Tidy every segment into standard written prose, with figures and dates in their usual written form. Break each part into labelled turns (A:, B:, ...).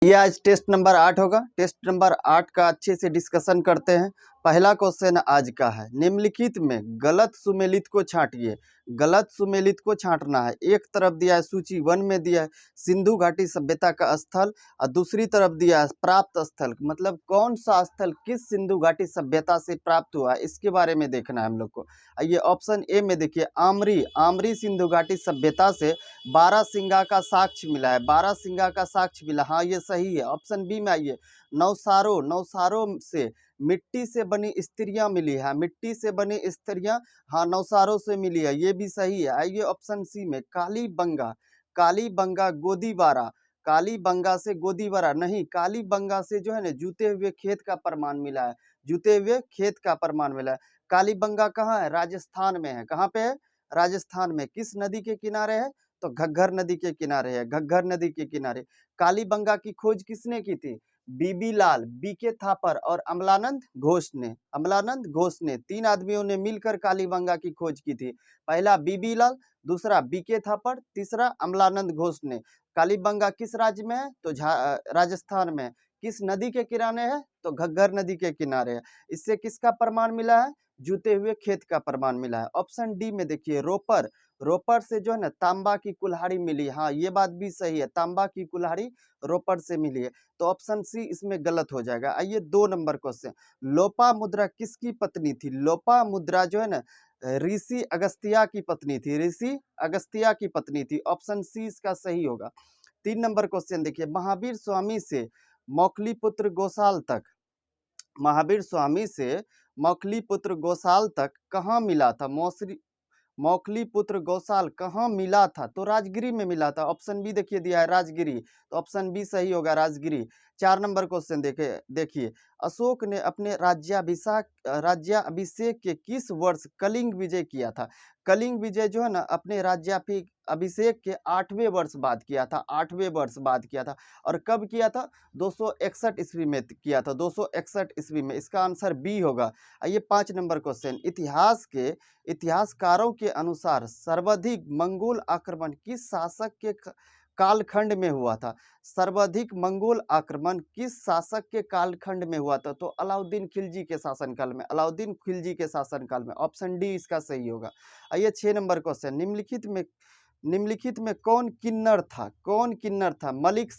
A: ये आज test number 8 होगा। टेस्ट नंबर 8 का अच्छे से डिस्कशन करते हैं। पहला क्वेश्चन आज का है, निम्नलिखित में गलत सुमेलित को छांटिए। गलत सुमेलित को छांटना है। एक तरफ दिया है सूची 1 में दिया है सिंधु घाटी सभ्यता का स्थल और दूसरी तरफ दिया है प्राप्त स्थल, मतलब कौन सा स्थल किस सिंधु घाटी सभ्यता से प्राप्त हुआ है इसके बारे में देखना है हम लोग को। ये ऑप्शन ए में देखिए, आमरी आमरी सिंधु घाटी सभ्यता से बारहसिंगा का साक्ष्य मिला है। बारहसिंगा का साक्ष्य मिला, हाँ ये सही है। ऑप्शन बी में आइए, नौसारो नौसारो से मिट्टी से बनी स्त्रियां मिली है। मिट्टी से बनी स्त्रियां, हाँ नौसारो से मिली है, ये भी सही है। आइए ऑप्शन सी में, कालीबंगा कालीबंगा गोदीबारा, कालीबंगा से गोदीबारा नहीं, कालीबंगा से जो है ना जूते हुए खेत का प्रमाण मिला है। जूते हुए खेत का प्रमाण मिला है। कालीबंगा कहाँ है? राजस्थान में है। कहाँ पे है? राजस्थान में। किस नदी के किनारे है? तो घग्गर नदी के किनारे है। घग्गर नदी के किनारे। कालीबंगा की खोज किसने की थी? बीबी लाल, बीके थापर और अमलानंद घोष ने। अमलानंद घोष ने, 3 आदमियों ने मिलकर कालीबंगा की खोज की थी। पहला बीबी लाल, दूसरा बीके थापर, तीसरा अमलानंद घोष ने। कालीबंगा किस राज्य में है? तो राजस्थान में। किस नदी के किनारे है? तो घग्गर नदी के किनारे है। इससे किसका प्रमाण मिला है? जूते हुए खेत का प्रमाण मिला है। ऑप्शन डी में देखिए, रोपर रोपर से जो है ना तांबा की कुल्हाड़ी मिली, हाँ ये बात भी सही है, तांबा की कुल्हाड़ी रोपर से मिली है। तो ऑप्शन सी इसमें गलत हो जाएगा। आइए 2 नंबर क्वेश्चन, लोपा मुद्रा किसकी पत्नी थी? लोपा मुद्रा जो है ना ऋषि अगस्त्या की पत्नी थी। ऋषि अगस्त्या की पत्नी थी। ऑप्शन सी इसका सही होगा। 3 नंबर क्वेश्चन देखिए, महावीर स्वामी से मौखलीपुत्र गोसाल तक, महावीर स्वामी से मौखलीपुत्र गोसाल तक कहाँ मिला था? मौखलीपुत्र गौसाल कहाँ मिला था? तो राजगिरी में मिला था। ऑप्शन बी देखिए दिया है राजगिरी, तो ऑप्शन बी सही होगा, राजगिरी। 4 नंबर क्वेश्चन देखिए, अशोक ने अपने राज्याभिषेक के किस वर्ष कलिंग विजय किया था? कलिंग विजय जो है ना अपने राज्याभिषेक के 8वें वर्ष बाद किया था। 8वें वर्ष बाद किया था। और कब किया था? 261 ईस्वी में किया था। 261 ईस्वी में। इसका आंसर बी होगा। आइए 5 नंबर क्वेश्चन, इतिहासकारों के अनुसार सर्वाधिक मंगोल आक्रमण किस शासक के कालखंड में हुआ था? सर्वाधिक मंगोल आक्रमण किस शासक के कालखंड में हुआ था? तो अलाउद्दीन खिलजी के शासनकाल में। अलाउद्दीन खिलजी के शासनकाल में। ऑप्शन डी इसका सही होगा। आइए 6 नंबर क्वेश्चन, निम्नलिखित में कौन किन्नर था? कौन किन्नर था? मलिक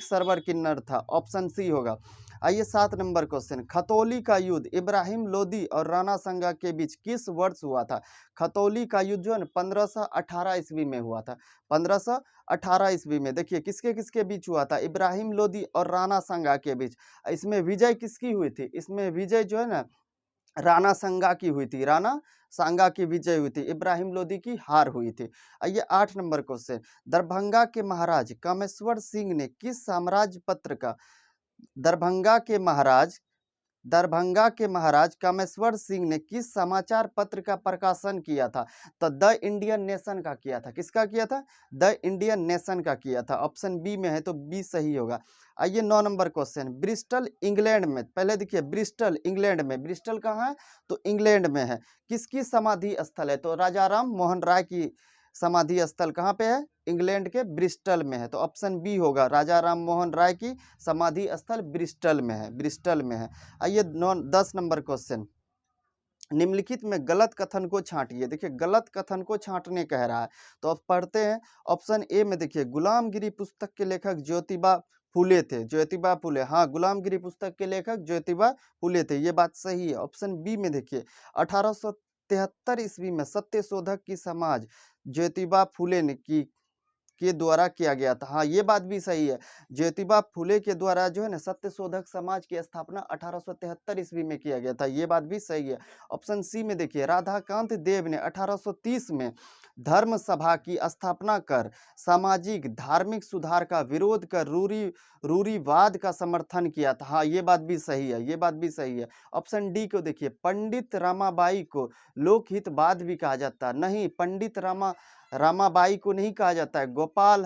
A: सरवर किन्नर था। ऑप्शन सी होगा। आइए 7 नंबर क्वेश्चन, खतौली का युद्ध इब्राहिम लोदी और राणा सांगा के बीच किस वर्ष हुआ था? खतौली का युद्ध जो है 1518 ईस्वी में हुआ था। 1518 ईस्वी में। देखिए किसके किसके बीच हुआ था? इब्राहिम लोदी और राणा सांगा के बीच। इसमें विजय किसकी हुई थी? इसमें विजय जो है ना राणा सांगा की हुई थी। राणा सांगा की विजय हुई थी, इब्राहिम लोदी की हार हुई थी। आइए 8 नंबर क्वेश्चन, दरभंगा के महाराज कामेश्वर सिंह ने किस साम्राज्य पत्र का दरभंगा के महाराज दरभंगा के महाराज कामेश्वर सिंह ने किस समाचार पत्र का प्रकाशन किया था? तो द इंडियन नेशन का किया था। किसका किया था? द इंडियन नेशन का किया था। ऑप्शन बी में है, तो बी सही होगा। आइए 9 नंबर क्वेश्चन, ब्रिस्टल इंग्लैंड में, पहले देखिए ब्रिस्टल इंग्लैंड में, ब्रिस्टल कहाँ है? तो इंग्लैंड में है। किसकी समाधि स्थल है? तो राजा राम मोहन राय की समाधि स्थल कहाँ पे है? इंग्लैंड के ब्रिस्टल में है। तो ऑप्शन बी होगा, राजा राम मोहन राय की समाधि स्थल ब्रिस्टल में है। ब्रिस्टल में है। आइए 10 नंबर क्वेश्चन, निम्नलिखित में गलत कथन को छांटिए। देखिए गलत कथन को छांटने कह रहा है, तो अब पढ़ते हैं। ऑप्शन ए में देखिए, गुलामगिरी पुस्तक के लेखक ज्योतिबा फूले थे। ज्योतिबा फूले, हाँ गुलामगिरी पुस्तक के लेखक ज्योतिबा फूले थे, ये बात सही है। ऑप्शन बी में देखिए, 1873 ईस्वी में सत्य शोधक की समाज ज्योतिबा फूले ने के द्वारा किया गया था, हाँ ये बात भी सही है। ज्योतिबा फूले के द्वारा जो है ना सत्य शोधक समाज की स्थापना 1873 ईस्वी में किया गया था, ये बात भी सही है। ऑप्शन सी में देखिए, राधाकांत देव ने 1830 में धर्म सभा की स्थापना कर सामाजिक धार्मिक सुधार का विरोध कर रूढ़िवाद का समर्थन किया था, हाँ ये बात भी सही है। ये बात भी सही है। ऑप्शन डी को देखिए, पंडित रामाबाई को लोकहितवाद भी कहा जाता है, नहीं पंडित रामाबाई को नहीं कहा जाता है, गोपाल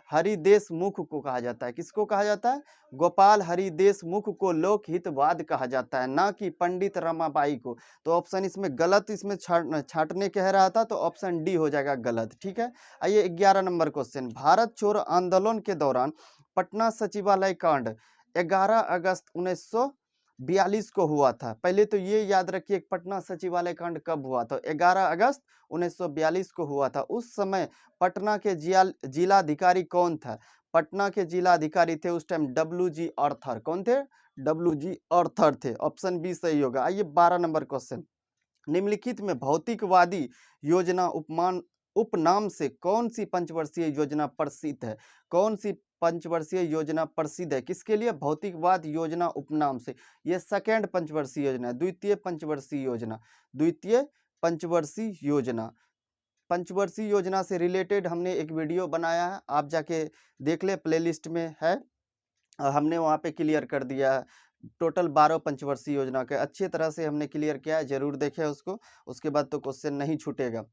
A: हरिदेश मुख को कहा जाता है। किसको कहा जाता है? गोपाल हरिदेश मुख को लोकहितवाद कहा जाता है, ना कि पंडित रमाबाई को। तो ऑप्शन इसमें गलत, इसमें छांटने कह रहा था, तो ऑप्शन डी हो जाएगा गलत। ठीक है। आइए 11 नंबर क्वेश्चन, भारत छोड़ो आंदोलन के दौरान पटना सचिवालय कांड 11 अगस्त 1942 को हुआ था। पहले तो ये याद रखिए पटना सचिवालय कांड कब हुआ था, 11 अगस्त 1942 को हुआ था। उस समय पटना के जिलाधिकारी कौन था? पटना के जिलाधिकारी थे उस टाइम WG आर्थर। कौन थे? WG आर्थर थे। ऑप्शन बी सही होगा। आइए 12 नंबर क्वेश्चन। निम्नलिखित में भौतिकवादी योजना उपनाम से कौन सी पंचवर्षीय योजना प्रसिद्ध है? कौन सी पंचवर्षीय योजना प्रसिद्ध है? किसके लिए? भौतिकवाद योजना उपनाम से। ये सेकेंड पंचवर्षीय योजना है, द्वितीय पंचवर्षीय योजना, द्वितीय पंचवर्षीय योजना। पंचवर्षीय योजना से रिलेटेड हमने एक वीडियो बनाया है, आप जाके देख ले, प्लेलिस्ट में है। हमने वहाँ पे क्लियर कर दिया है टोटल 12 पंचवर्षीय योजना के, अच्छी तरह से हमने क्लियर किया है, जरूर देखें उसको, उसके बाद तो क्वेश्चन नहीं छूटेगा।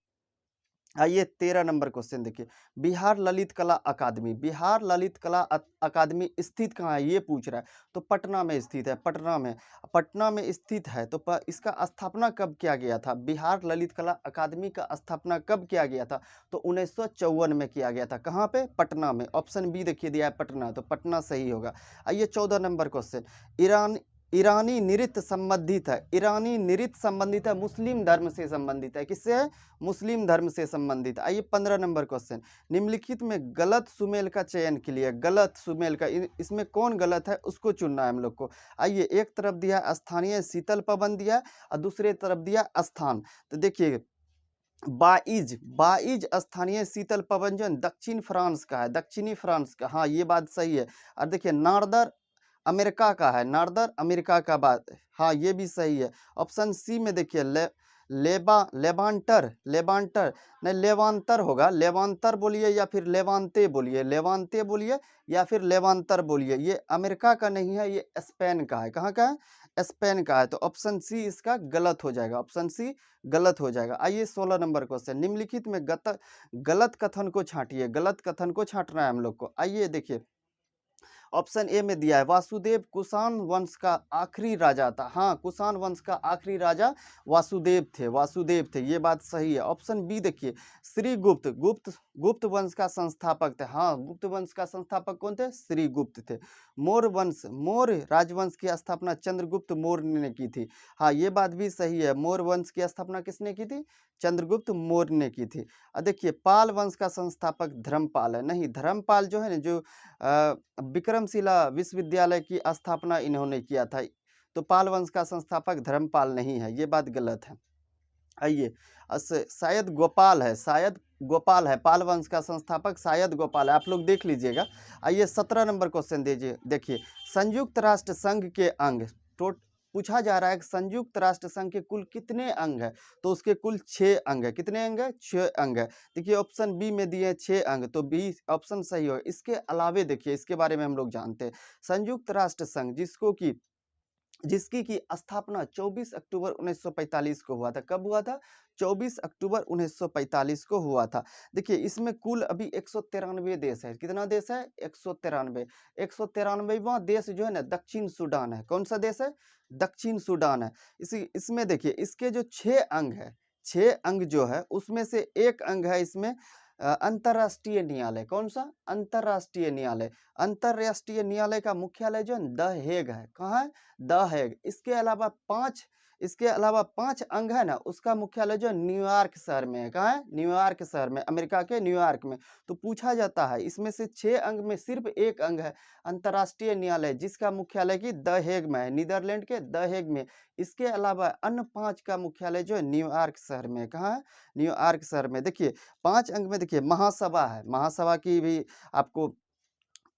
A: आइए 13 नंबर क्वेश्चन देखिए। बिहार ललित कला अकादमी, बिहार ललित कला अकादमी स्थित कहाँ है ये पूछ रहा है। तो पटना में स्थित है, पटना में स्थित है। तो इसका स्थापना कब किया गया था? बिहार ललित कला अकादमी का स्थापना कब किया गया था? तो 1954 में किया गया था। कहाँ पे? पटना में। ऑप्शन बी देखिए दिया है पटना, तो पटना सही होगा। आइए 14 नंबर क्वेश्चन। ईरानी नृत्य संबंधित है, ईरानी नृत्य संबंधित है, मुस्लिम धर्म से संबंधित है। किससे है? मुस्लिम धर्म से संबंधित। आइए 15 नंबर क्वेश्चन। निम्नलिखित में गलत सुमेल का चयन के लिए, गलत सुमेल का, इसमें कौन गलत है उसको चुनना है हम लोग को। आइए एक तरफ दिया स्थानीय शीतल पवन दिया और दूसरे तरफ दिया स्थान। तो देखिए बाइज स्थानीय शीतल पवन जो दक्षिण फ्रांस का है, दक्षिणी फ्रांस का, हाँ ये बात सही है। और देखिए नार्दर अमेरिका का है, नार्दर अमेरिका का बात, हाँ ये भी सही है। ऑप्शन सी में देखिए लेवांटर नहीं लेवांतर होगा, लेवांतर बोलिए या फिर लेवांते बोलिए, लेवांते बोलिए या फिर लेवांतर बोलिए। ये अमेरिका का नहीं है, ये स्पेन का है। कहाँ का है? स्पेन का है। तो ऑप्शन सी इसका गलत हो जाएगा, ऑप्शन सी गलत हो जाएगा। आइए 16 नंबर क्वेश्चन। निम्नलिखित में गलत कथन को छांटिए, गलत कथन को छांटना है हम लोग को। आइए देखिए ऑप्शन ए में दिया है वासुदेव कुषाण वंश का आखिरी राजा था। हाँ कुषाण वंश का आखिरी राजा वासुदेव थे, वासुदेव थे, ये बात सही है। ऑप्शन बी देखिए श्री गुप्त वंश का संस्थापक थे। हाँ गुप्त वंश का संस्थापक कौन थे? श्री गुप्त थे। मौर्य राजवंश की स्थापना चंद्रगुप्त मौर्य ने की थी। हाँ ये बात भी सही है, मौर्य वंश की स्थापना किसने की थी? चंद्रगुप्त मौर्य ने की थी। देखिए पाल वंश का संस्थापक धर्मपाल है। नहीं, धर्मपाल जो है ना, जो विक्रमशिला विश्वविद्यालय की स्थापना इन्होंने किया था। तो पाल वंश का संस्थापक धर्मपाल नहीं है, ये बात गलत है। आइए शायद गोपाल है, पाल वंश का संस्थापक शायद गोपाल है, आप लोग देख लीजिएगा। आइए 17 नंबर क्वेश्चन दीजिए। देखिए संयुक्त राष्ट्र संघ के अंग पूछा जा रहा है कि संयुक्त राष्ट्र संघ के कुल कितने अंग है? तो उसके कुल 6 अंग है। कितने अंग है? 6 अंग है। देखिए ऑप्शन बी में दिए 6 अंग, तो बी ऑप्शन सही हो। इसके अलावे देखिए इसके बारे में हम लोग जानते हैं, संयुक्त राष्ट्र संघ जिसकी की स्थापना 24 अक्टूबर 1945 को हुआ था। कब हुआ था? 24 अक्टूबर 1945 को हुआ था। देखिए इसमें कुल अभी 193 देश है। कितना देश है? 193। 193वां देश जो है ना दक्षिण सूडान है। कौन सा देश है? दक्षिण सूडान है। इसमें देखिए इसके जो 6 अंग है, 6 अंग जो है उसमें से एक अंग है इसमें अंतर्राष्ट्रीय न्यायालय। कौन सा? अंतर्राष्ट्रीय न्यायालय। अंतर्राष्ट्रीय न्यायालय का मुख्यालय जो है द हेग है। कहाँ है? The Hague. इसके अलावा पांच अंग है ना, उसका मुख्यालय जो है न्यूयॉर्क शहर में है। कहाँ है? न्यूयॉर्क शहर में, अमेरिका के न्यूयॉर्क में। तो पूछा जाता है इसमें से 6 अंग में सिर्फ एक अंग है अंतर्राष्ट्रीय न्यायालय, जिसका मुख्यालय की द हेग में है, नीदरलैंड के द हेग में। इसके अलावा अन्य 5 का मुख्यालय जो है न्यूयॉर्क शहर में। कहाँ है? न्यूयॉर्क शहर में। देखिए 5 अंग में देखिए महासभा है, महासभा की भी आपको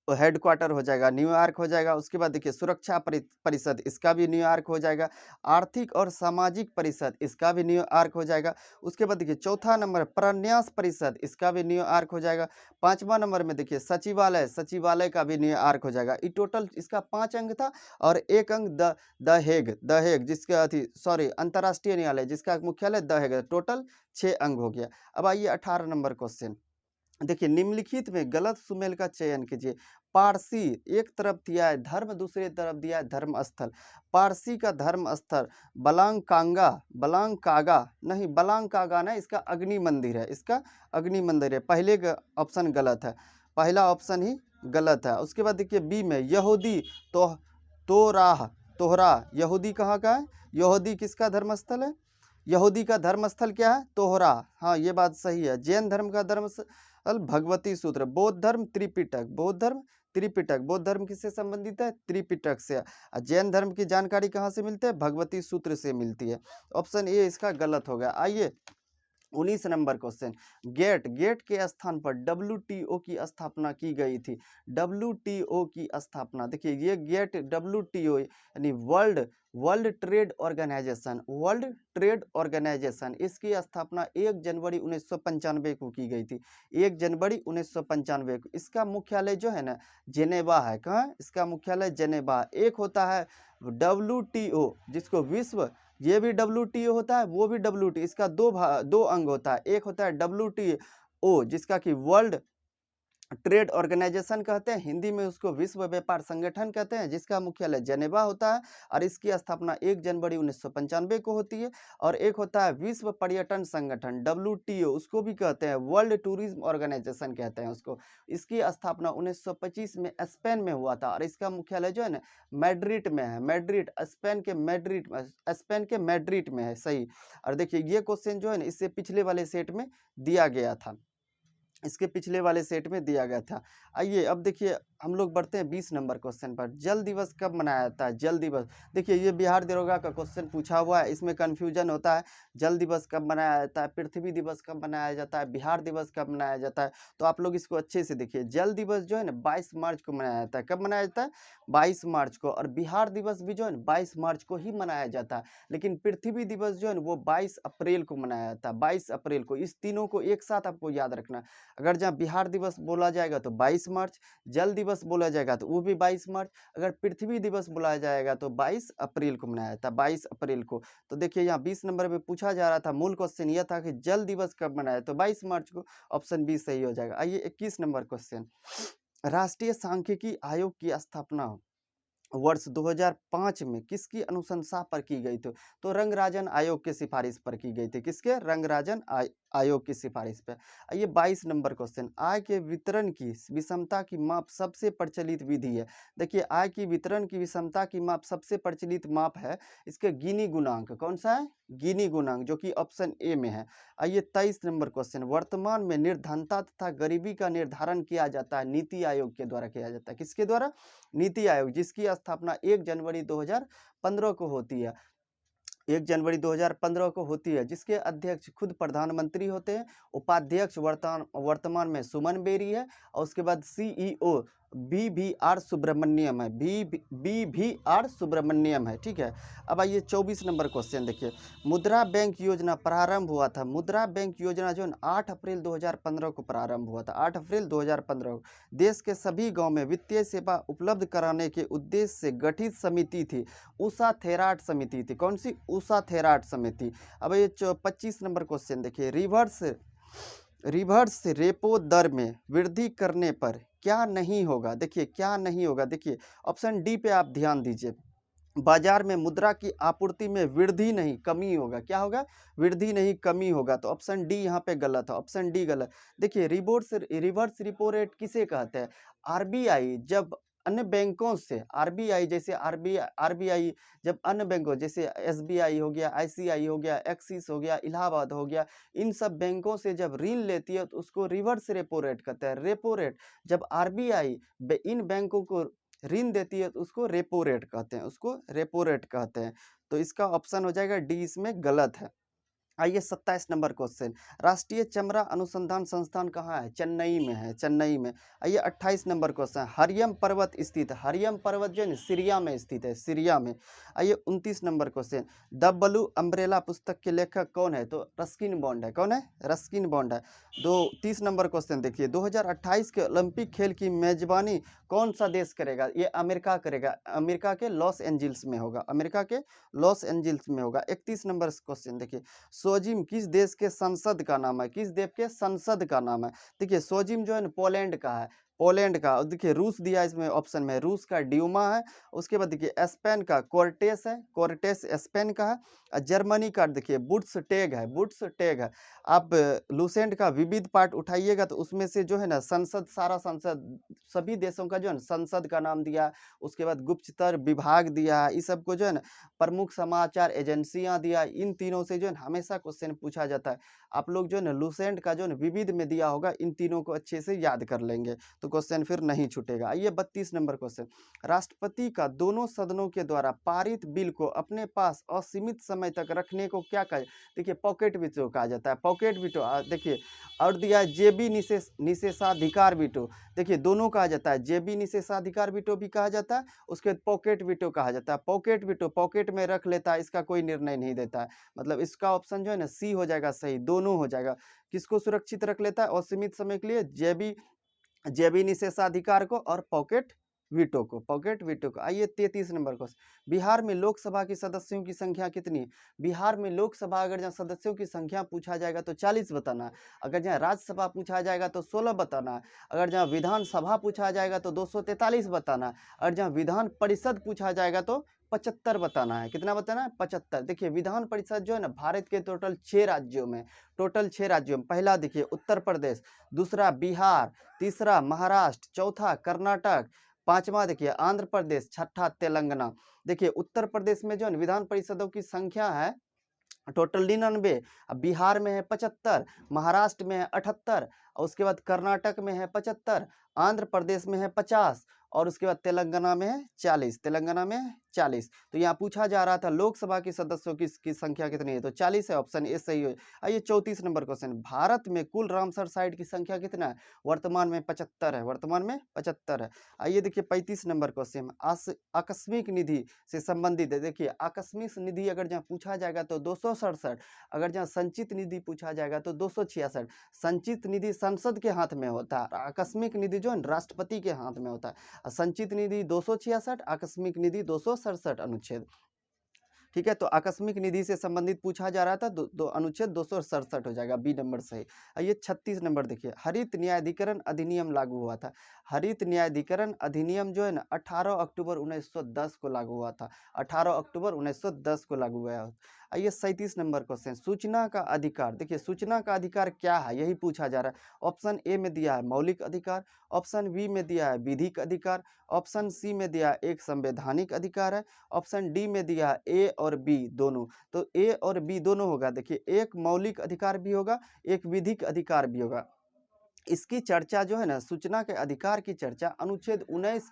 A: हेड क्वार्टर हो जाएगा, न्यूयॉर्क हो जाएगा। उसके बाद देखिए सुरक्षा परिषद, इसका भी न्यूयॉर्क हो जाएगा। आर्थिक और सामाजिक परिषद, इसका भी न्यूयॉर्क हो जाएगा। उसके बाद देखिए चौथा नंबर प्रन्यास परिषद, इसका भी न्यूयॉर्क हो जाएगा। 5वां नंबर में देखिए सचिवालय का भी न्यूयॉर्क हो जाएगा। ये टोटल इसका 5 अंग था और एक अंग द हेग जिसका अंतर्राष्ट्रीय न्यायालय जिसका मुख्यालय द हेग, टोटल 6 अंग हो गया। अब आइए 18 नंबर क्वेश्चन। देखिए निम्नलिखित में गलत सुमेल का चयन कीजिए। पारसी एक तरफ दिया है धर्म, दूसरे तरफ दिया है धर्म स्थल। पारसी का धर्म स्थल बलांकागा नहीं, बलांकागा ना, इसका अग्नि मंदिर है, इसका अग्नि मंदिर है। पहले का ऑप्शन गलत है। पहला ऑप्शन ही गलत है। उसके बाद देखिए बी में यहूदी तो तोराह तोहरा, यहूदी कहाँ का है? यहूदी किसका धर्मस्थल है? यहूदी का धर्मस्थल क्या है? तोहरा। हाँ ये बात सही है। जैन धर्म का धर्मस्थल भगवती सूत्र। बौद्ध धर्म त्रिपिटक। बौद्ध धर्म त्रिपिटक। बौद्ध धर्म किससे संबंधित है? त्रिपिटक से। जैन धर्म की जानकारी कहाँ से मिलती है? भगवती सूत्र से मिलती है। ऑप्शन ए इसका गलत हो गया। आइए 19 नंबर क्वेश्चन, गेट गेट के स्थान पर WTO की स्थापना की गई थी। WTO की स्थापना, देखिए ये गेट WTO यानी world world trade organization, world trade organization, इसकी स्थापना 1 जनवरी 1995 को की गई थी। 1 जनवरी 1995 को। इसका मुख्यालय जो है ना जेनेवा है। कहाँ? इसका मुख्यालय जेनेवा। एक होता है WTO जिसको विश्व, ये भी WTO होता है, वो भी WTO, इसका दो अंग होता है। एक होता है WTO जिसका कि वर्ल्ड ट्रेड ऑर्गेनाइजेशन कहते हैं, हिंदी में उसको विश्व व्यापार संगठन कहते हैं, जिसका मुख्यालय जेनेवा होता है और इसकी स्थापना 1 जनवरी 1995 को होती है। और एक होता है विश्व पर्यटन संगठन WTO, उसको भी कहते हैं वर्ल्ड टूरिज्म ऑर्गेनाइजेशन कहते हैं उसको। इसकी स्थापना 1925 में स्पेन में हुआ था और इसका मुख्यालय जो है ना मैड्रिड में है। मैड्रिड, स्पेन के मैड्रिड, स्पेन के मैड्रिड में है। सही। और देखिए ये क्वेश्चन जो है ना इससे पिछले वाले सेट में दिया गया था, इसके पिछले वाले सेट में दिया गया था। आइए अब देखिए हम लोग बढ़ते हैं 20 नंबर क्वेश्चन पर। जल दिवस कब मनाया जाता है? जल दिवस, देखिए ये बिहार दरोगा का क्वेश्चन पूछा हुआ है, इसमें कंफ्यूजन होता है। जल दिवस कब मनाया जाता है, पृथ्वी दिवस कब मनाया जाता है, बिहार दिवस कब मनाया जाता है? तो आप लोग इसको अच्छे से देखिए। जल दिवस जो है ना 22 मार्च को मनाया जाता है। कब मनाया जाता है? 22 मार्च को। और बिहार दिवस भी जो है ना 22 मार्च को ही मनाया जाता है। लेकिन पृथ्वी दिवस जो है ना वो 22 अप्रैल को मनाया जाता है। 22 अप्रैल को। इस तीनों को एक साथ आपको याद रखना। अगर जहाँ बिहार दिवस बोला जाएगा तो 22 मार्च, जल दिवस बोला जाएगा तो वो भी 22 मार्च, अगर पृथ्वी दिवस बुलाया जाएगा तो 22 अप्रैल को मनाया जाता है। 22 अप्रैल को। तो देखिए यहाँ 20 नंबर पे पूछा जा रहा था, मूल क्वेश्चन यह था कि जल दिवस कब मनाया, तो 22 मार्च को। ऑप्शन बी सही हो जाएगा। आइए 21 नंबर क्वेश्चन, राष्ट्रीय सांख्यिकी आयोग की स्थापना वर्ष 2005 में किसकी अनुशंसा पर की गई थी? तो रंगराजन आयोग की सिफारिश पर की गई थी। किसके? रंगराजन आयोग की सिफारिश पर। आइए 22 नंबर क्वेश्चन, आय के वितरण की विषमता की माप सबसे प्रचलित विधि है। देखिए आय की वितरण की विषमता की माप सबसे प्रचलित माप है इसके गिनी गुणांक। कौन सा है? गिनी गुणांक, जो कि ऑप्शन ए में है। आइए 23 नंबर क्वेश्चन, वर्तमान में निर्धनता तथा गरीबी का निर्धारण किया जाता है नीति आयोग के द्वारा किया जाता है। किसके द्वारा? नीति आयोग, जिसकी स्थापना 1 जनवरी 2015 को होती है। 1 जनवरी 2015 को होती है, जिसके अध्यक्ष खुद प्रधानमंत्री होते हैं। उपाध्यक्ष वर्तमान में सुमन बेरी है और उसके बाद CEO BVR सुब्रमण्यम है। BVR सुब्रमण्यम है। ठीक है। अब आइए 24 नंबर क्वेश्चन देखिए, मुद्रा बैंक योजना प्रारंभ हुआ था। मुद्रा बैंक योजना जो है 8 अप्रैल 2015 को प्रारंभ हुआ था। 8 अप्रैल 2015 को। देश के सभी गांव में वित्तीय सेवा उपलब्ध कराने के उद्देश्य से गठित समिति थी, उषा थेराट समिति थी। कौन सी? उषा थेराट समिति। अब ये 25 नंबर क्वेश्चन देखिए, रिवर्स रेपो दर में वृद्धि करने पर क्या नहीं होगा? देखिए क्या नहीं होगा, देखिए ऑप्शन डी पे आप ध्यान दीजिए, बाजार में मुद्रा की आपूर्ति में वृद्धि नहीं कमी होगा। क्या होगा? वृद्धि नहीं कमी होगा। तो ऑप्शन डी यहाँ पे गलत है। ऑप्शन डी गलत। देखिए रिवर्स रिपो रेट किसे कहते हैं? RBI जब अन्य बैंकों से, RBI जैसे RBI जब अन्य बैंकों जैसे SBI हो गया, ICI हो गया, एक्सिस हो गया, इलाहाबाद हो गया, इन सब बैंकों से जब ऋण लेती है तो उसको रिवर्स रेपो रेट कहते हैं। रेपो रेट जब RBI इन बैंकों को ऋण देती है तो उसको रेपो रेट कहते हैं, उसको रेपो रेट कहते हैं। तो इसका ऑप्शन हो जाएगा डी, इसमें गलत है। आइए 27 नंबर क्वेश्चन, राष्ट्रीय चमड़ा अनुसंधान संस्थान कहाँ है? चेन्नई में है। चेन्नई में। आइए 28 नंबर क्वेश्चन, हरियम पर्वत स्थित है। हरियम पर्वत जो है सीरिया में स्थित है, सीरिया में। आइए 29 number question, the blue umbrella पुस्तक के लेखक कौन है? तो रस्किन बॉन्ड है। कौन है? रस्किन बॉन्ड है। 30 नंबर क्वेश्चन देखिए, 2028 के ओलंपिक खेल की मेजबानी कौन सा देश करेगा? ये अमेरिका करेगा। अमेरिका के लॉस एंजिल्स में होगा। अमेरिका के लॉस एंजिल्स में होगा। 31 नंबर क्वेश्चन देखिए, सोजिम किस देश के संसद का नाम है? किस देश के संसद का नाम है? देखिए सोजिम जो है ना पोलैंड का है। पोलैंड का, और देखिए रूस दिया है इसमें ऑप्शन में, रूस का ड्यूमा है। उसके बाद देखिए स्पेन का कोर्टेस है, कोर्टेस स्पेन का है। और जर्मनी का देखिए बुड्सटैग है, बुड्सटैग है। आप लुसेंट का विविध पाठ उठाइएगा तो उसमें से जो है ना संसद, सारा संसद, सभी देशों का जो है ना संसद का नाम दिया, उसके बाद गुप्तचर विभाग दिया, इस सब को जो है ना प्रमुख समाचार एजेंसियां दिया। इन तीनों से जो है ना हमेशा क्वेश्चन पूछा जाता है। आप लोग जो है ना लुसेंट का जो है ना विविध में दिया होगा, इन तीनों को अच्छे से याद कर लेंगे तो क्वेश्चन फिर नहीं छूटेगा। आइए 32 नंबर क्वेश्चन, राष्ट्रपति का दोनों सदनों के द्वारा पारित बिल को अपने पास असीमित समय तक रखने को क्या कहा? देखिए पॉकेट वीटो कहा जाता है, पॉकेट वीटो। देखिए और दिया है जेबी निषेधाधिकार वीटो। देखिए दोनों कहा जाता है, जेबी निषेधाधिकार वीटो भी कहा जाता है, उसके बाद पॉकेट वीटो कहा जाता है। पॉकेट वीटो पॉकेट में रख लेता है, इसका कोई निर्णय नहीं देता है। मतलब इसका ऑप्शन जो है ना सी हो जाएगा सही, दोनों हो जाएगा। किसको सुरक्षित रख लेता है असीमित समय के लिए? जेबी निषेधाधिकार को और पॉकेट वीटो को, पॉकेट वीटो को। आइए 33 नंबर क्वेश्चन, बिहार में लोकसभा के सदस्यों की संख्या कितनी है? बिहार में लोकसभा अगर जहाँ सदस्यों की संख्या पूछा जाएगा तो 40 बताना है। अगर जहाँ राज्यसभा पूछा जाएगा तो 16 बताना है। अगर जहाँ विधानसभा पूछा जाएगा तो 243 बताना है। और जहाँ विधान परिषद पूछा जाएगा तो 75 बताना है। कितना बताना है? 75। देखिए विधान परिषद जो है ना भारत के टोटल 6 राज्यों में, टोटल 6 राज्यों में, पहला देखिए उत्तर प्रदेश, दूसरा बिहार, तीसरा महाराष्ट्र, चौथा कर्नाटक, पांचवा देखिए आंध्र प्रदेश, छठा तेलंगाना। देखिए उत्तर प्रदेश में जो है विधान परिषदों की संख्या है टोटल 99, अब बिहार में है 75, महाराष्ट्र में है 78, और उसके बाद कर्नाटक में है 75, आंध्र प्रदेश में है 50, और उसके बाद तेलंगाना में है 40, तेलंगाना में है 40। तो यहाँ पूछा जा रहा था लोकसभा के सदस्यों की संख्या कितनी है, तो 40 है, ऑप्शन ए सही है। आइए 34 नंबर क्वेश्चन, भारत में कुल रामसर साइट की संख्या कितना है? वर्तमान में 75 है, वर्तमान में 75 है। आइए देखिए 35 नंबर क्वेश्चन, आकस्मिक निधि से संबंधित है। देखिए आकस्मिक निधि अगर जहाँ पूछा जाएगा तो 267, अगर जहाँ संचित निधि पूछा जाएगा तो 266। संचित निधि संसद के हाथ में होता है, आकस्मिक निधि जो है राष्ट्रपति के हाथ में होता है। संचित निधि 266, आकस्मिक निधि 267 अनुच्छेद। ठीक है, तो आकस्मिक निधि से संबंधित पूछा जा रहा था, अनुच्छेद 267 हो जाएगा, बी नंबर सही। ये 36 नंबर देखिए, हरित न्यायाधिकरण अधिनियम लागू हुआ था। हरित न्यायाधिकरण अधिनियम जो है ना 18 अक्टूबर 1910 को लागू हुआ था, 18 अक्टूबर 1910 को लागू हुआ। आइए 37 नंबर क्वेश्चन, सूचना का अधिकार। देखिए सूचना का अधिकार क्या है, यही पूछा जा रहा है। ऑप्शन ए में दिया है मौलिक अधिकार, ऑप्शन बी में दिया है विधिक अधिकार, ऑप्शन सी में दिया है एक संवैधानिक अधिकार है, ऑप्शन डी में दिया है ए और बी दोनों। तो ए और बी दोनों होगा। देखिए एक मौलिक अधिकार भी होगा, एक विधिक अधिकार भी होगा। इसकी चर्चा जो है ना सूचना के अधिकार की चर्चा अनुच्छेद 19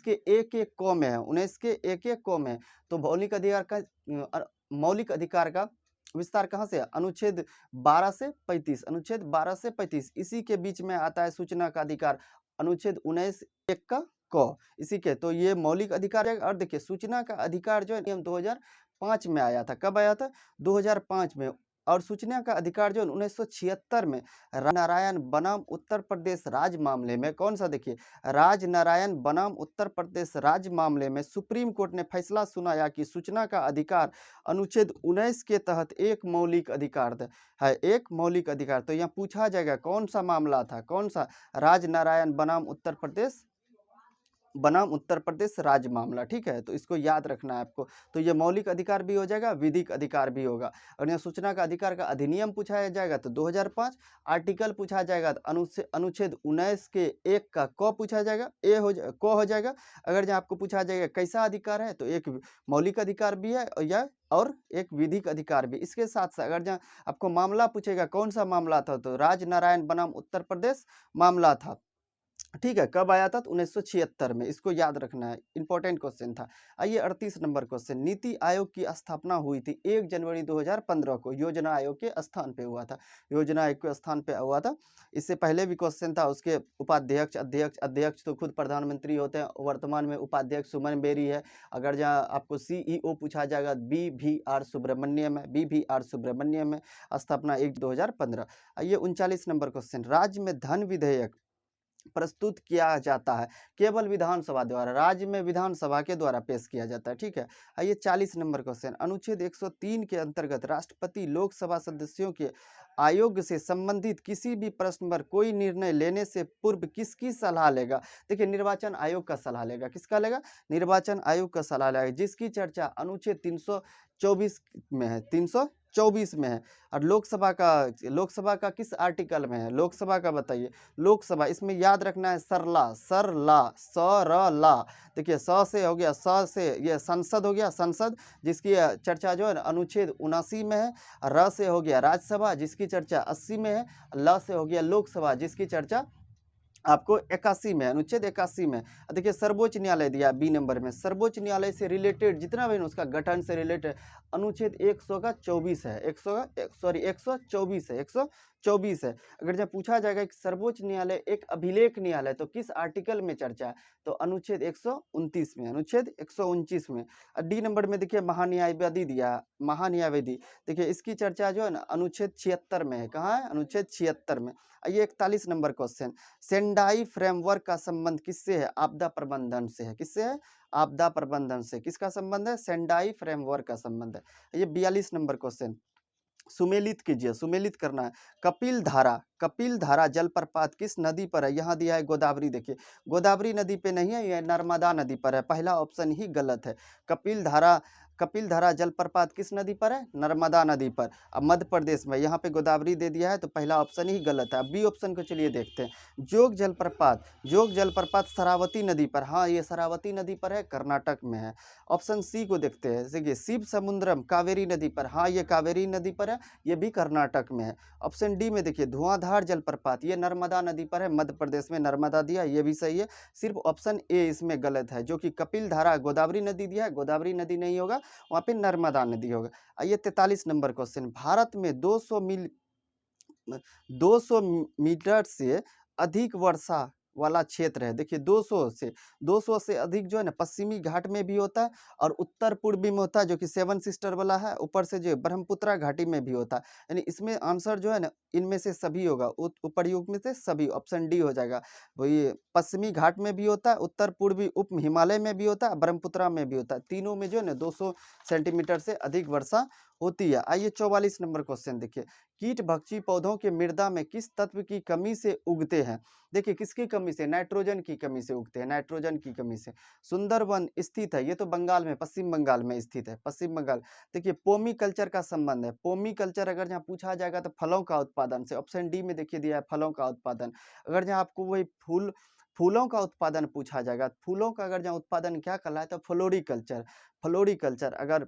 A: के एक एक क में है, 19 के एक एक क में है। तो मौलिक अधिकार का विस्तार कहाँ से है? अनुच्छेद 12 से 35, अनुच्छेद 12 से 35 इसी के बीच में आता है सूचना का अधिकार, अनुच्छेद 19 एक का क इसी के। तो ये मौलिक अधिकार है। और देखिए सूचना का अधिकार जो है नियम 2005 में आया था। कब आया था? 2005 में। और सूचना का अधिकार जो 1976 में राजनारायण बनाम उत्तर प्रदेश राज्य मामले में, कौन सा देखिए, राजनारायण बनाम उत्तर प्रदेश राज्य मामले में सुप्रीम कोर्ट ने फैसला सुनाया कि सूचना का अधिकार अनुच्छेद 19 के तहत एक मौलिक अधिकार है, एक मौलिक अधिकार। तो यहाँ पूछा जाएगा कौन सा मामला था, कौन सा? राजनारायण बनाम उत्तर प्रदेश राज्य मामला। ठीक है, तो इसको याद रखना है आपको। तो ये मौलिक अधिकार भी हो जाएगा, विधिक अधिकार भी होगा। और यहाँ सूचना का अधिकार का अधिनियम पूछा जाएगा तो 2005, आर्टिकल पूछा जाएगा तो अनुच्छेद 19 के एक का क पूछा जाएगा, क हो जाएगा। अगर जहाँ आपको पूछा जाएगा कैसा अधिकार है, तो एक मौलिक अधिकार भी है और एक विधिक अधिकार भी। इसके साथ साथ अगर जहाँ आपको मामला पूछेगा कौन सा मामला था, तो राजनारायण बनाम उत्तर प्रदेश मामला था। ठीक है, कब आया था? तो 1976 में। इसको याद रखना है, इंपॉर्टेंट क्वेश्चन था। आइए 38 नंबर क्वेश्चन, नीति आयोग की स्थापना हुई थी 1 जनवरी 2015 को, योजना आयोग के स्थान पे हुआ था, योजना आयोग के स्थान पे हुआ था। इससे पहले भी क्वेश्चन था, उसके उपाध्यक्ष, अध्यक्ष तो खुद प्रधानमंत्री होते हैं, वर्तमान में उपाध्यक्ष सुमन बेरी है। अगर जहाँ आपको सीईओ पूछा जाएगा BVR सुब्रमण्यम है, BVR सुब्रमण्यम है। स्थापना 1 2015। आइए 39 नंबर क्वेश्चन, राज्य में धन विधेयक प्रस्तुत किया जाता है? केवल विधानसभा द्वारा, राज्य में विधानसभा के द्वारा पेश किया जाता है, ठीक है। आइए 40 नंबर क्वेश्चन, अनुच्छेद 103 के अंतर्गत राष्ट्रपति लोकसभा सदस्यों के आयोग से संबंधित किसी भी प्रश्न पर कोई निर्णय लेने से पूर्व किसकी सलाह लेगा? देखिए, निर्वाचन आयोग का सलाह लेगा। किसका लेगा? निर्वाचन आयोग का सलाह लेगा, जिसकी चर्चा अनुच्छेद 324 में है, 324 में है। और लोकसभा का किस आर्टिकल में है? लोकसभा का बताइए। लोकसभा, इसमें याद रखना है सरला, सरला, सरला। देखिए, स से हो गया, स से ये संसद हो गया, संसद, जिसकी चर्चा जो है ना अनुच्छेद 79 में है। र से हो गया राज्यसभा, जिसकी चर्चा 80 में है। ल से हो गया लोकसभा, जिसकी चर्चा आपको 81 में, अनुच्छेद 81 में। देखिए, सर्वोच्च न्यायालय दिया बी नंबर में। सर्वोच्च न्यायालय से रिलेटेड जितना भी है ना, उसका गठन से रिलेटेड अनुच्छेद 100 का 24 है, 124 है, 124 है। अगर जब पूछा जाएगा कि सर्वोच्च न्यायालय एक अभिलेख न्यायालय तो किस आर्टिकल में चर्चा है, तो अनुच्छेद 129 में, अनुच्छेद 129 में। डी नंबर में देखिए महान्यायवादी दिया, महान्यायवादी। देखिए, इसकी चर्चा जो है ना अनुच्छेद 76 में है। कहाँ है? अनुच्छेद 76 में। आइए 41 नंबर क्वेश्चन, सेंडाई फ्रेमवर्क का संबंध किससे है? आपदा प्रबंधन से है। किससे है? आपदा प्रबंधन से। किसका संबंध है? सेंडाई फ्रेमवर्क का संबंध है। ये 42 नंबर क्वेश्चन, सुमेलित कीजिए, सुमेलित करना है। कपिल धारा जलप्रपात किस नदी पर है? यहाँ दिया है गोदावरी। देखिए, गोदावरी नदी पे नहीं है, यह नर्मदा नदी पर है। पहला ऑप्शन ही गलत है। कपिल धारा जलप्रपात किस नदी पर है? नर्मदा नदी पर। अब मध्य प्रदेश में, यहाँ पे गोदावरी दे दिया है, तो पहला ऑप्शन ही गलत है। अब बी ऑप्शन को चलिए देखते हैं। जोग जलप्रपात शरावती नदी पर, हाँ ये शरावती नदी पर है, कर्नाटक में है। ऑप्शन सी को देखते हैं। देखिए, शिव समुद्रम कावेरी नदी पर, हाँ ये कावेरी नदी पर है, ये भी कर्नाटक में है। ऑप्शन डी में देखिए धुआंधार जलप्रपात, ये नर्मदा नदी पर है, मध्य प्रदेश में नर्मदा दिया, ये भी सही है। सिर्फ ऑप्शन ए इसमें गलत है, जो कि कपिल धारा गोदावरी नदी दिया है, गोदावरी नदी नहीं होगा, वहाँ पे नर्मदा नदी होगा। आइए 43 नंबर क्वेश्चन, भारत में 200 मीटर से अधिक वर्षा वाला क्षेत्र है। देखिए, 200 से अधिक जो है ना पश्चिमी घाट में भी होता है और उत्तर पूर्वी में होता है, जो कि सेवन सिस्टर वाला है। ऊपर से जो ब्रह्मपुत्रा घाटी में भी होता है। यानी इसमें आंसर जो है ना इनमें से सभी होगा, उपरयुक्त में से सभी, ऑप्शन डी हो जाएगा। वही पश्चिमी घाट में भी होता है, उत्तर पूर्वी उप हिमालय में भी होता है, ब्रह्मपुत्रा में भी होता है। तीनों में जो है ना 200 सेंटीमीटर से अधिक वर्षा होती है। आइए 44 नंबर क्वेश्चन देखिए, कीट भक्षी पौधों के मृदा में किस तत्व की कमी से उगते हैं? देखिए, किसकी कमी से? नाइट्रोजन की कमी से उगते हैं, नाइट्रोजन की कमी से। सुंदरवन स्थित है, ये तो बंगाल में, पश्चिम बंगाल में स्थित है, पश्चिम बंगाल। देखिए, पोमी कल्चर का संबंध है। पोमी कल्चर अगर जहाँ पूछा जाएगा तो फलों का उत्पादन से, ऑप्शन डी में देखिए दिया है फलों का उत्पादन। अगर जहाँ आपको वही फूलों का उत्पादन पूछा जाएगा, फूलों का अगर जहाँ उत्पादन क्या कहलाता है, तो फ्लोरिकल्चर। फ्लोरिकल्चर अगर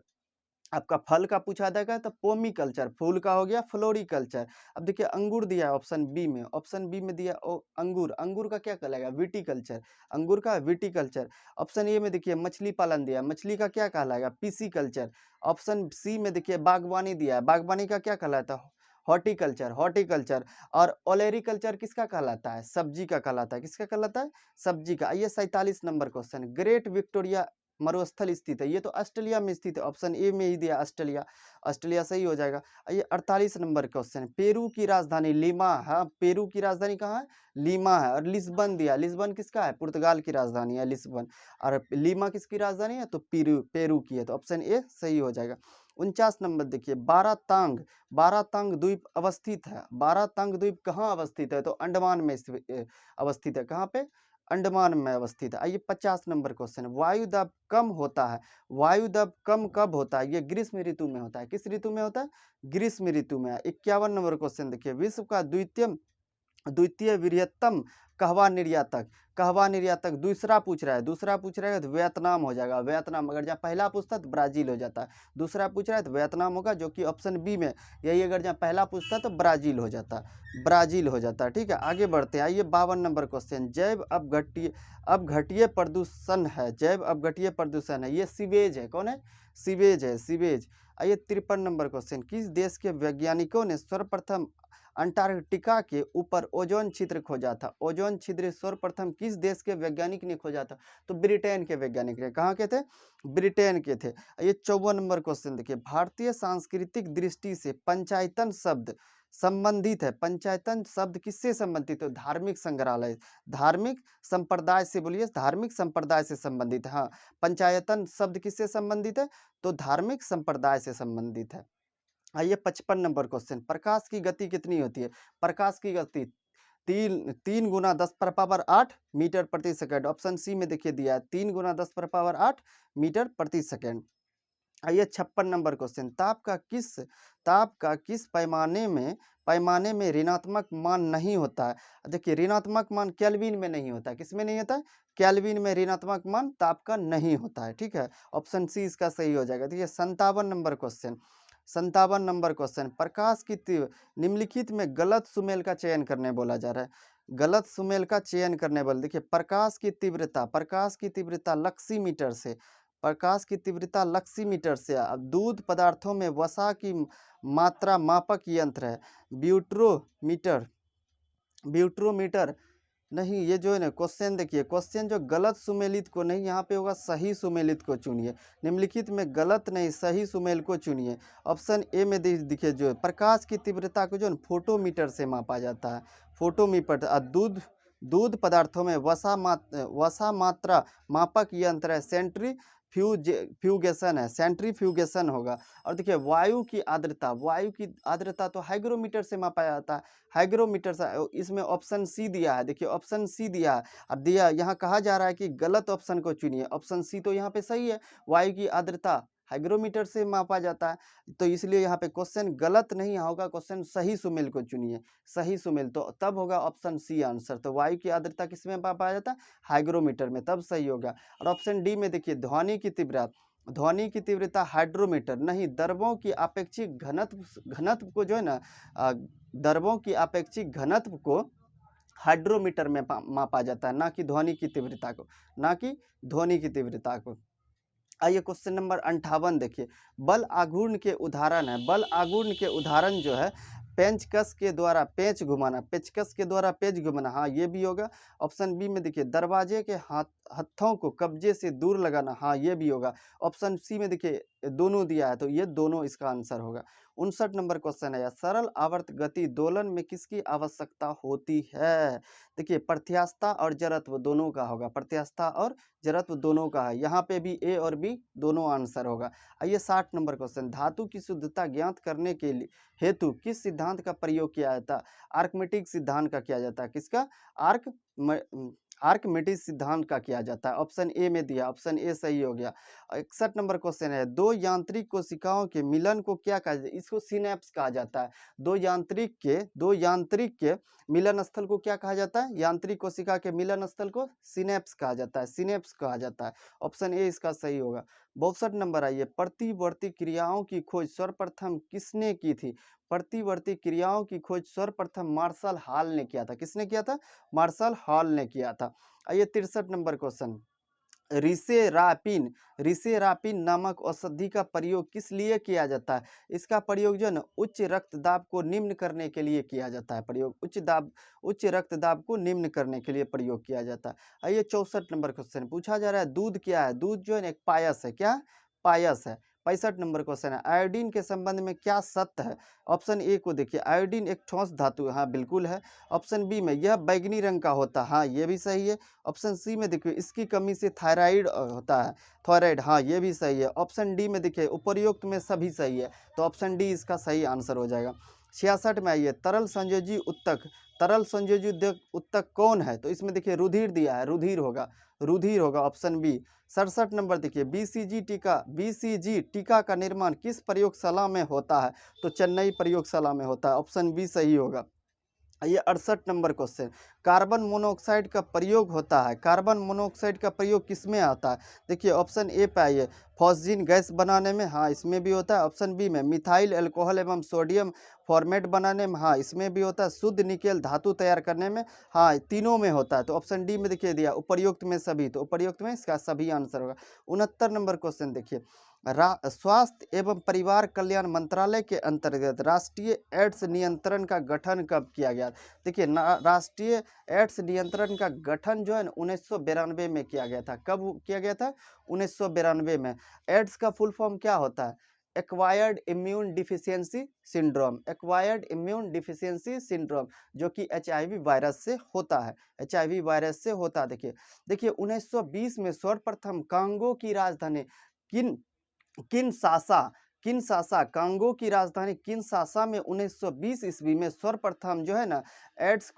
A: आपका फल का पूछा जाएगा तो पोमी कल्चर, फूल का हो गया फ्लोरिकल्चर। अब देखिए अंगूर दिया है ऑप्शन बी में, ऑप्शन बी में दिया अंगूर, अंगूर का क्या कहलाएगा? विटीकल्चर, अंगूर का विटीकल्चर। ऑप्शन ए में देखिए मछली पालन दिया है, मछली का क्या कहलाएगा? PC culture. ऑप्शन सी में देखिए बागवानी दिया है, बागवानी का क्या कहलाता है? Horticulture, horticulture. और ओलेरिकल्चर किसका कहलाता है? सब्जी का कहलाता है। किसका कहलाता है? सब्जी का। आइए 47 नंबर क्वेश्चन, ग्रेट विक्टोरिया मरुस्थल स्थित है, ये तो ऑस्ट्रेलिया में स्थित है, ऑप्शन ए में ही दिया ऑस्ट्रेलिया, ऑस्ट्रेलिया सही हो जाएगा। ये 48 नंबर क्वेश्चन, पेरू की राजधानी लीमा, हाँ पेरू की राजधानी कहाँ है? लीमा है। और लिस्बन दिया, लिस्बन किसका है? पुर्तगाल की राजधानी है लिस्बन। और लीमा किसकी राजधानी है? तो पेरू, पेरू की है, तो ऑप्शन ए सही हो जाएगा। 49 नंबर देखिए, बारातांग द्वीप अवस्थित है। बारातांग द्वीप कहाँ अवस्थित है? तो अंडमान में अवस्थित है। कहाँ पे? अंडमान में अवस्थित है। आइए 50 नंबर क्वेश्चन, वायु दाब कम होता है, वायु दाब कम कब होता है? ये ग्रीष्म ऋतु में होता है। किस ऋतु में होता है? ग्रीष्म ऋतु में। 51 नंबर क्वेश्चन देखिए, विश्व का द्वितीय वृहत्तम कहवा निर्यातक दूसरा पूछ रहा है, दूसरा पूछ रहा है तो वियतनाम हो जाएगा, वियतनाम। अगर जहाँ पहला पूछता तो ब्राजील हो जाता है, दूसरा पूछ रहा है तो वियतनाम होगा, जो कि ऑप्शन बी में यही। अगर जहाँ पहला पूछता तो ब्राजील हो जाता, ब्राजील हो जाता। ठीक है, आगे बढ़ते हैं। आइए 52 नंबर क्वेश्चन, जैव अपघट्य प्रदूषण है, जैव अपघट्य प्रदूषण है, ये सीवेज है। कौन है? सीवेज है, सीवेज। आइए 53 नंबर क्वेश्चन, किस देश के वैज्ञानिकों ने सर्वप्रथम अंटार्कटिका के ऊपर ओजोन छिद्र खोजा था? ओजोन छिद्र सर्वप्रथम किस देश के वैज्ञानिक ने खोजा था? तो ब्रिटेन के वैज्ञानिक ने। कहाँ के थे? ब्रिटेन के थे। ये 54 नंबर क्वेश्चन देखिए, भारतीय सांस्कृतिक दृष्टि से पंचायतन शब्द संबंधित है। पंचायतन शब्द किससे संबंधित है? धार्मिक संग्रहालय, धार्मिक संप्रदाय से, बोलिए धार्मिक संप्रदाय से संबंधित है। हाँ, पंचायतन शब्द किससे संबंधित है? तो धार्मिक संप्रदाय से संबंधित है। आइए 55 नंबर क्वेश्चन, प्रकाश की गति कितनी होती है? प्रकाश की गति 3 गुना 10 पर पावर 8 मीटर प्रति सेकंड। ऑप्शन सी में देखिए दिया है 3 गुना 10 पर पावर 8 मीटर प्रति सेकंड। आइए 56 नंबर क्वेश्चन, ताप का किस पैमाने में ऋणात्मक मान नहीं होता है? देखिए ऋणात्मक मान केल्विन में नहीं होता है। किसमें नहीं होता है? केल्विन में ऋणात्मक मान ताप का नहीं होता है। ठीक है, ऑप्शन सी इसका सही हो जाएगा। देखिए 57 नंबर क्वेश्चन, प्रकाश की तीव्र निम्नलिखित में गलत सुमेल का चयन करने बोला जा रहा है। गलत सुमेल का चयन करने बोल, देखिए प्रकाश की तीव्रता लक्सीमीटर से, प्रकाश की तीव्रता लक्सीमीटर से। अब दूध पदार्थों में वसा की मात्रा मापक यंत्र है ब्यूट्रोमीटर नहीं। ये जो है ना क्वेश्चन, देखिए क्वेश्चन जो गलत सुमेलित को नहीं, यहाँ पे होगा सही सुमेलित को चुनिए। निम्नलिखित में गलत नहीं सही सुमेल को चुनिए। ऑप्शन ए में देखिए जो है प्रकाश की तीव्रता को जो है फोटोमीटर से मापा जाता है। फोटोमीटर। दूध पदार्थों में वसा मात्रा मापक यंत्र है सेंट्रीफ्यूगेशन होगा। और देखिए वायु की आर्द्रता तो हाइग्रोमीटर से मापा जाता है। हाइग्रोमीटर से, इसमें ऑप्शन सी दिया है। देखिए ऑप्शन सी दिया है और यहाँ कहा जा रहा है कि गलत ऑप्शन को चुनिए। ऑप्शन सी तो यहाँ पे सही है, वायु की आर्द्रता हाइग्रोमीटर से मापा जाता है, तो इसलिए यहाँ पे क्वेश्चन गलत नहीं होगा, क्वेश्चन सही सुमेल को चुनिए। सही सुमेल तो तब होगा ऑप्शन सी आंसर। तो वायु की आर्द्रता किसमें मापा जाता है? हाइग्रोमीटर में, तब सही होगा। और ऑप्शन डी में देखिए ध्वनि की तीव्रता हाइड्रोमीटर नहीं, द्रवों की अपेक्षित घनत्व को जो है ना, द्रवों की अपेक्षित घनत्व को हाइड्रोमीटर में मापा जाता है, ना कि ध्वनि की तीव्रता को। आइए क्वेश्चन नंबर 58 देखिए, बल आघूर्ण के उदाहरण जो है पेचकस के द्वारा पेच घुमाना। हाँ ये भी होगा। ऑप्शन बी में देखिए दरवाजे के हथों को कब्जे से दूर लगाना। हाँ ये भी होगा। ऑप्शन सी में देखिए दोनों दिया है, तो ये दोनों इसका आंसर होगा। 59 नंबर क्वेश्चन है, सरल आवर्त गति दोलन में किसकी आवश्यकता होती है? देखिए प्रत्यास्थता और जड़त्व दोनों का होगा, है। यहाँ पे भी ए और बी दोनों आंसर होगा। आइए 60 नंबर क्वेश्चन, धातु की शुद्धता ज्ञात करने के लिए हेतु किस सिद्धांत का प्रयोग किया जाता है? आर्कमेटिक सिद्धांत का किया जाता है। किसका? आर्कमेटिक सिद्धांत का किया जाता है। ऑप्शन ए में दिया, ऑप्शन ए सही हो गया। 61 नंबर क्वेश्चन है, दो यांत्रिक कोशिकाओं के मिलन को क्या कहा जाता है? इसको सिनेप्स कहा जाता है। दो यांत्रिक के मिलन स्थल को क्या कहा जाता है? यांत्रिक कोशिका के मिलन स्थल को सिनेप्स कहा जाता है। ऑप्शन ए इसका सही होगा। 62 नंबर आइए, प्रतिवर्ती क्रियाओं की खोज सर्वप्रथम किसने की थी? प्रतिवर्ती क्रियाओं की खोज सर्वप्रथम मार्शल हॉल ने किया था। किसने किया था? मार्शल हॉल ने किया था। आइए 63 नंबर क्वेश्चन, रिसेरापिन नामक औषधि का प्रयोग किस लिए किया जाता है? इसका प्रयोग जो है ना उच्च रक्तदाब को निम्न करने के लिए किया जाता है। उच्च रक्तदाब को निम्न करने के लिए प्रयोग किया जाता है। आइए 64 नंबर क्वेश्चन पूछा जा रहा है, दूध क्या है? दूध जो है ना एक पायस है। क्या? पायस है। 65 नंबर क्वेश्चन है, आयोडीन के संबंध में क्या सत्य है? ऑप्शन ए को देखिए, आयोडीन एक ठोस धातु है। हाँ बिल्कुल है। ऑप्शन बी में यह बैगनी रंग का होता है। हाँ ये भी सही है। ऑप्शन सी में देखिए इसकी कमी से थायराइड होता है, थायराइड। हाँ ये भी सही है। ऑप्शन डी में देखिए उपर्युक्त में सभी सही है, तो ऑप्शन डी इसका सही आंसर हो जाएगा। 66 में आइए, तरल संयोजी उत्तक कौन है? तो इसमें देखिए रुधिर दिया है, रुधिर होगा ऑप्शन बी। 67 नंबर देखिए, बीसीजी टीका का निर्माण किस प्रयोगशाला में होता है? तो चेन्नई प्रयोगशाला में होता है। ऑप्शन बी सही होगा। ये 68 नंबर क्वेश्चन, कार्बन मोनोऑक्साइड का प्रयोग होता है। कार्बन मोनोऑक्साइड का प्रयोग किसमें आता है? देखिए ऑप्शन ए पे आइए, फॉस्जीन गैस बनाने में। हाँ इसमें भी होता है। ऑप्शन बी में मिथाइल अल्कोहल एवं सोडियम फॉर्मेट बनाने में। हाँ इसमें भी होता है। शुद्ध निकेल धातु तैयार करने में। हाँ तीनों में होता है। तो ऑप्शन डी में देखिए दिया उपर्युक्त में सभी, तो उपर्युक्त में इसका सभी आंसर होगा। 69 नंबर क्वेश्चन देखिए, स्वास्थ्य एवं परिवार कल्याण मंत्रालय के अंतर्गत राष्ट्रीय एड्स नियंत्रण का गठन कब किया गया? देखिए राष्ट्रीय एड्स नियंत्रण का गठन जो है ना 1992 में किया गया था। कब किया गया था? 1992 में। एड्स का फुल फॉर्म क्या होता है? Acquired immune deficiency syndrome, acquired immune deficiency syndrome, जो कि एचआईवी वायरस से होता है, एचआईवी वायरस से होता है। देखिए देखिए 1920 में सर्वप्रथम कांगो की राजधानी किन किनशासा किनशासा कांगो की राजधानी किनशासा में 1920 ईस्वी में सर्वप्रथम जो है ना एड्स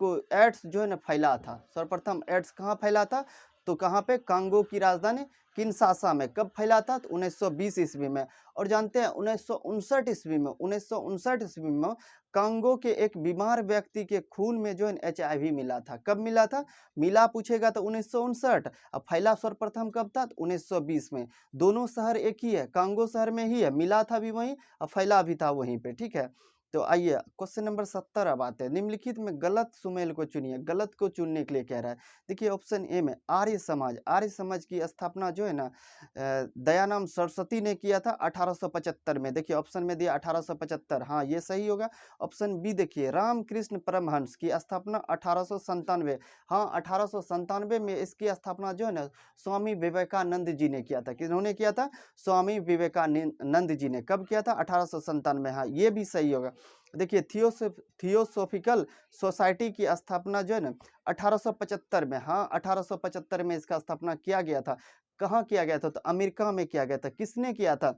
A: जो है ना फैला था। सर्वप्रथम एड्स कहाँ फैला था? तो कहाँ पे? कांगो की राजधानी किनशासा में। कब फैला था? तो 1920 ईस्वी में। और जानते हैं 1959 ईस्वी में कांगो के एक बीमार व्यक्ति के खून में जो है एचआईवी मिला था। कब मिला था? मिला पूछेगा तो 1959। अब फैला सर्वप्रथम कब था? तो 1920 में। दोनों शहर एक ही है, कांगो शहर में ही है, मिला था भी वहीं और फैला भी था वहीं पे। ठीक है, तो आइए क्वेश्चन नंबर 70 अब आते हैं। निम्नलिखित में गलत सुमेल को चुनिए। गलत को चुनने के लिए कह रहा है। देखिए ऑप्शन ए में आर्य समाज, आर्य समाज की स्थापना जो है ना दयानंद सरस्वती ने किया था 1875 में। देखिए ऑप्शन में दिया 1875, हाँ ये सही होगा। ऑप्शन बी देखिए रामकृष्ण परमहंस की स्थापना 1897, हाँ 1897 में इसकी स्थापना जो है ना स्वामी विवेकानंद जी ने किया था। किन्होंने किया था? स्वामी विवेकानंद जी ने। कब किया था? 1897, हाँ ये भी सही होगा। देखिए थियोसोफिकल सोसाइटी की स्थापना जो है ना 1875 में, हाँ 1875 में इसका स्थापना किया गया था। कहाँ किया गया था? तो अमेरिका में किया गया था। किसने किया था?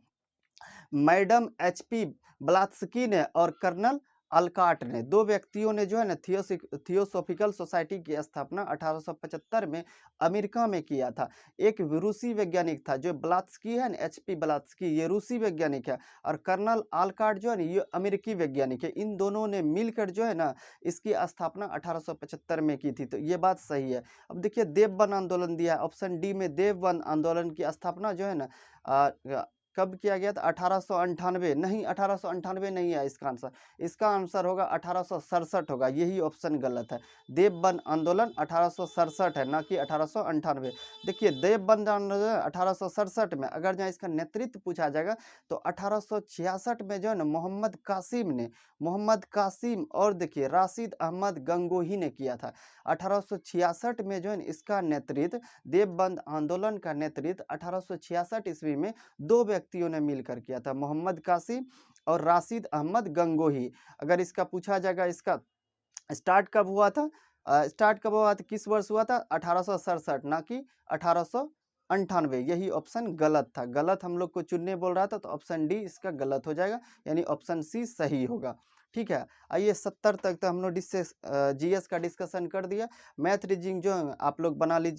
A: मैडम एचपी ब्लात्स्की ने और कर्नल अल्काट ने, दो व्यक्तियों ने जो है ना थियोसोफिकल सोसाइटी की स्थापना 1875 में अमेरिका में किया था। एक रूसी वैज्ञानिक था जो ब्लात्स्की है ना, एचपी ब्लात्स्की, ये रूसी वैज्ञानिक है और कर्नल अल्काट जो है ना ये अमेरिकी वैज्ञानिक है। इन दोनों ने मिलकर जो है ना इसकी स्थापना 1875 में की थी। तो ये बात सही है। अब देखिए देवबंद आंदोलन दिया, ऑप्शन डी में देवबंद आंदोलन की स्थापना जो है ना कब किया गया था? 1898, नहीं 1898 नहीं है इसका आंसर। इसका आंसर होगा 1867 होगा, यही ऑप्शन गलत है। देवबंद आंदोलन 1867 है, ना कि 1898। देखिए देवबंद आंदोलन 1867 में अगर जहाँ इसका नेतृत्व पूछा जाएगा तो 1866 में जो है ना मोहम्मद कासिम और देखिए राशिद अहमद गंगोही ने किया था। 1866 में जो है ना इसका नेतृत्व, देवबंद आंदोलन का नेतृत्व 1866 ईस्वी में दो व्यक्तियों ने मिलकर किया था, मोहम्मद कासिम और राशिद अहमद गंगोही। अगर इसका पूछा जाएगा इसका स्टार्ट कब हुआ था? स्टार्ट कब हुआ था? किस वर्ष हुआ था? 1867, ना कि 1898। यही ऑप्शन गलत था। गलत हम लोग को चुनने बोल रहा था तो ऑप्शन डी इसका गलत हो जाएगा, यानी ऑप्शन सी सही होगा। ठीक है, आइए 70 तक तो हम लोग जीएस का डिस्कशन कर दिया। मैथ रीजनिंग जो है आप लोग बना लीजिए।